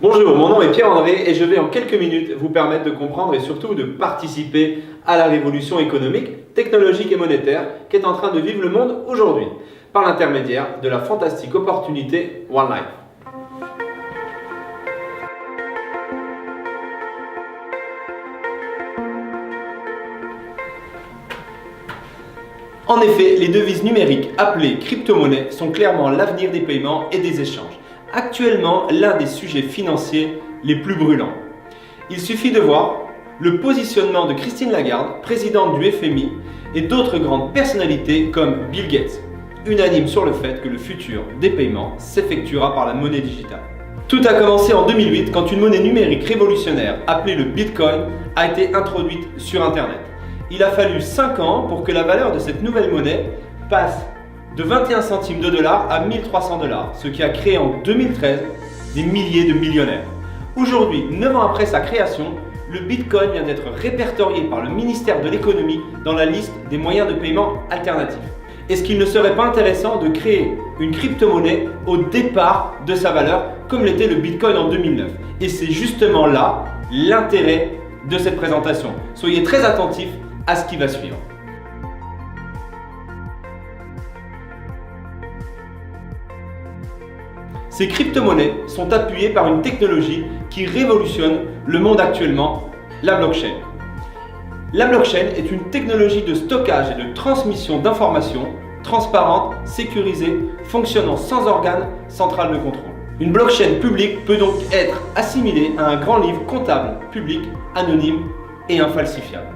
Bonjour, mon nom est Pierre-André et je vais en quelques minutes vous permettre de comprendre et surtout de participer à la révolution économique, technologique et monétaire qu'est en train de vivre le monde aujourd'hui par l'intermédiaire de la fantastique opportunité One Life. En effet, les devises numériques appelées crypto-monnaies sont clairement l'avenir des paiements et des échanges. Actuellement, l'un des sujets financiers les plus brûlants. Il suffit de voir le positionnement de Christine Lagarde, présidente du FMI, et d'autres grandes personnalités comme Bill Gates, unanimes sur le fait que le futur des paiements s'effectuera par la monnaie digitale. Tout a commencé en 2008 quand une monnaie numérique révolutionnaire appelée le Bitcoin a été introduite sur Internet. Il a fallu 5 ans pour que la valeur de cette nouvelle monnaie passe de 21 centimes de dollars à 1300 $, ce qui a créé en 2013 des milliers de millionnaires. Aujourd'hui, 9 ans après sa création, le Bitcoin vient d'être répertorié par le ministère de l'économie dans la liste des moyens de paiement alternatifs. Est-ce qu'il ne serait pas intéressant de créer une crypto-monnaie au départ de sa valeur, comme l'était le Bitcoin en 2009? Et c'est justement là l'intérêt de cette présentation. Soyez très attentifs à ce qui va suivre. Ces crypto-monnaies sont appuyées par une technologie qui révolutionne le monde actuellement, la blockchain. La blockchain est une technologie de stockage et de transmission d'informations transparente, sécurisée, fonctionnant sans organe central de contrôle. Une blockchain publique peut donc être assimilée à un grand livre comptable, public, anonyme et infalsifiable.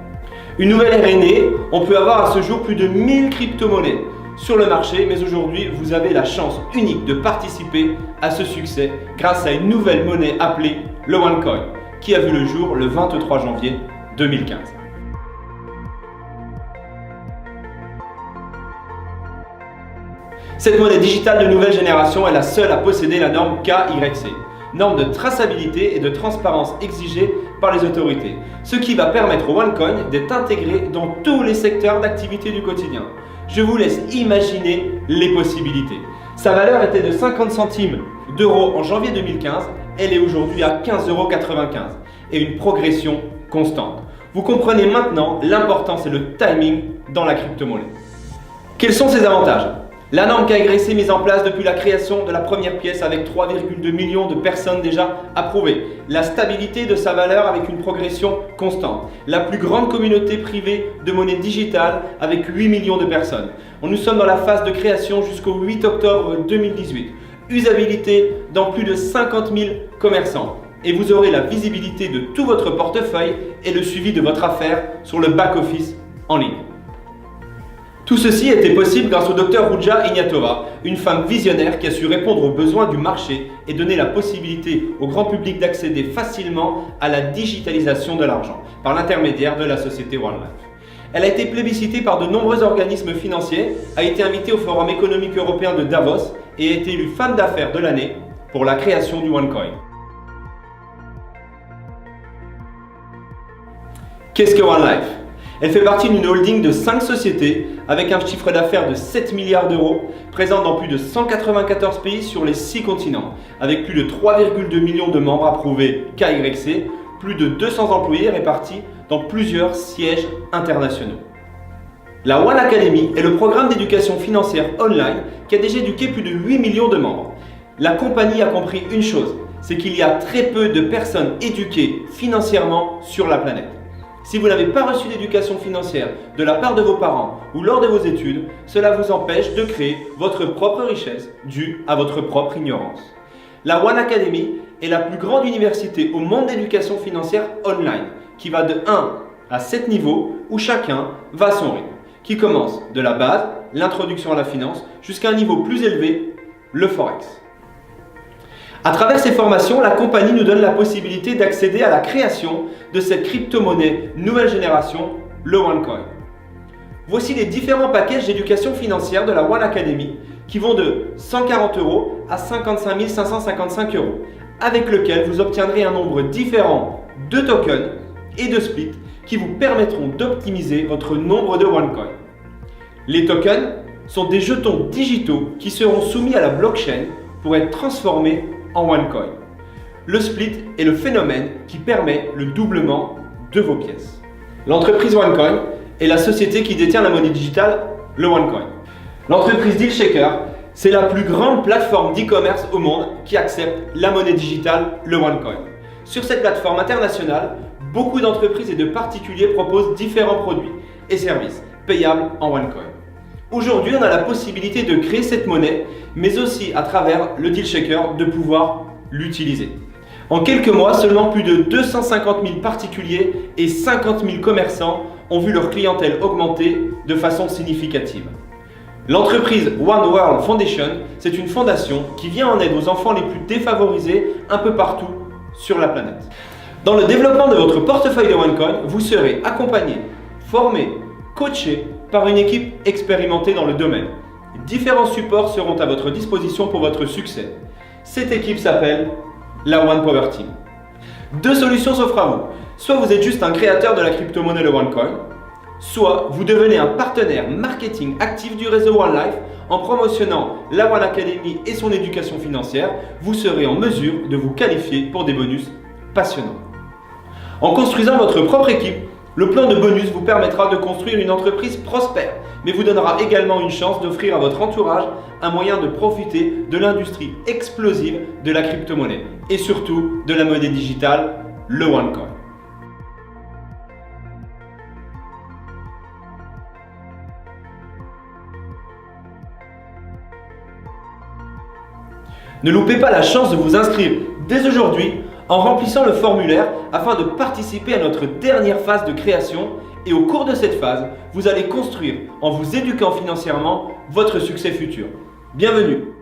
Une nouvelle ère est née, on peut avoir à ce jour plus de 1000 crypto-monnaies sur le marché, mais aujourd'hui vous avez la chance unique de participer à ce succès grâce à une nouvelle monnaie appelée le OneCoin, qui a vu le jour le 23 janvier 2015. Cette monnaie digitale de nouvelle génération est la seule à posséder la norme KYC, norme de traçabilité et de transparence exigée par les autorités, ce qui va permettre au OneCoin d'être intégré dans tous les secteurs d'activité du quotidien. Je vous laisse imaginer les possibilités. Sa valeur était de 50 centimes d'euros en janvier 2015, elle est aujourd'hui à 15,95 € et une progression constante. Vous comprenez maintenant l'importance et le timing dans la crypto-monnaie. Quels sont ses avantages ? La norme KYC mise en place depuis la création de la première pièce avec 3,2 millions de personnes déjà approuvées. La stabilité de sa valeur avec une progression constante. La plus grande communauté privée de monnaie digitale avec 8 millions de personnes. Nous sommes dans la phase de création jusqu'au 8 octobre 2018. Usabilité dans plus de 50 000 commerçants. Et vous aurez la visibilité de tout votre portefeuille et le suivi de votre affaire sur le back-office en ligne. Tout ceci était possible grâce au Dr Ruja Ignatova, une femme visionnaire qui a su répondre aux besoins du marché et donner la possibilité au grand public d'accéder facilement à la digitalisation de l'argent par l'intermédiaire de la société One Life. Elle a été plébiscitée par de nombreux organismes financiers, a été invitée au Forum économique européen de Davos et a été élue femme d'affaires de l'année pour la création du OneCoin. Qu'est-ce que One Life ? Elle fait partie d'une holding de 5 sociétés avec un chiffre d'affaires de 7 milliards d'euros, présente dans plus de 194 pays sur les 6 continents, avec plus de 3,2 millions de membres approuvés KYC, plus de 200 employés répartis dans plusieurs sièges internationaux. La One Academy est le programme d'éducation financière online qui a déjà éduqué plus de 8 millions de membres. La compagnie a compris une chose, c'est qu'il y a très peu de personnes éduquées financièrement sur la planète. Si vous n'avez pas reçu d'éducation financière de la part de vos parents ou lors de vos études, cela vous empêche de créer votre propre richesse due à votre propre ignorance. La One Academy est la plus grande université au monde d'éducation financière online qui va de 1 à 7 niveaux où chacun va à son rythme, qui commence de la base, l'introduction à la finance, jusqu'à un niveau plus élevé, le Forex. À travers ces formations, la compagnie nous donne la possibilité d'accéder à la création de cette crypto-monnaie nouvelle génération, le OneCoin. Voici les différents packages d'éducation financière de la One Academy qui vont de 140 € à 55 555 €, avec lequel vous obtiendrez un nombre différent de tokens et de splits qui vous permettront d'optimiser votre nombre de OneCoin. Les tokens sont des jetons digitaux qui seront soumis à la blockchain pour être transformés en OneCoin. Le split est le phénomène qui permet le doublement de vos pièces. L'entreprise OneCoin est la société qui détient la monnaie digitale, le OneCoin. L'entreprise DealShaker, c'est la plus grande plateforme d'e-commerce au monde qui accepte la monnaie digitale, le OneCoin. Sur cette plateforme internationale, beaucoup d'entreprises et de particuliers proposent différents produits et services payables en OneCoin. Aujourd'hui, on a la possibilité de créer cette monnaie, mais aussi à travers le DealShaker de pouvoir l'utiliser. En quelques mois, seulement plus de 250 000 particuliers et 50 000 commerçants ont vu leur clientèle augmenter de façon significative. L'entreprise One World Foundation, c'est une fondation qui vient en aide aux enfants les plus défavorisés un peu partout sur la planète. Dans le développement de votre portefeuille de OneCoin, vous serez accompagné, formé, coaché par une équipe expérimentée dans le domaine. Différents supports seront à votre disposition pour votre succès. Cette équipe s'appelle la One Power Team. Deux solutions s'offrent à vous. Soit vous êtes juste un créateur de la crypto-monnaie le OneCoin, soit vous devenez un partenaire marketing actif du réseau One Life en promotionnant la One Academy et son éducation financière. Vous serez en mesure de vous qualifier pour des bonus passionnants. En construisant votre propre équipe, le plan de bonus vous permettra de construire une entreprise prospère, mais vous donnera également une chance d'offrir à votre entourage un moyen de profiter de l'industrie explosive de la crypto-monnaie et surtout de la monnaie digitale, le OneCoin. Ne loupez pas la chance de vous inscrire dès aujourd'hui en remplissant le formulaire afin de participer à notre dernière phase de création et au cours de cette phase, vous allez construire en vous éduquant financièrement votre succès futur. Bienvenue!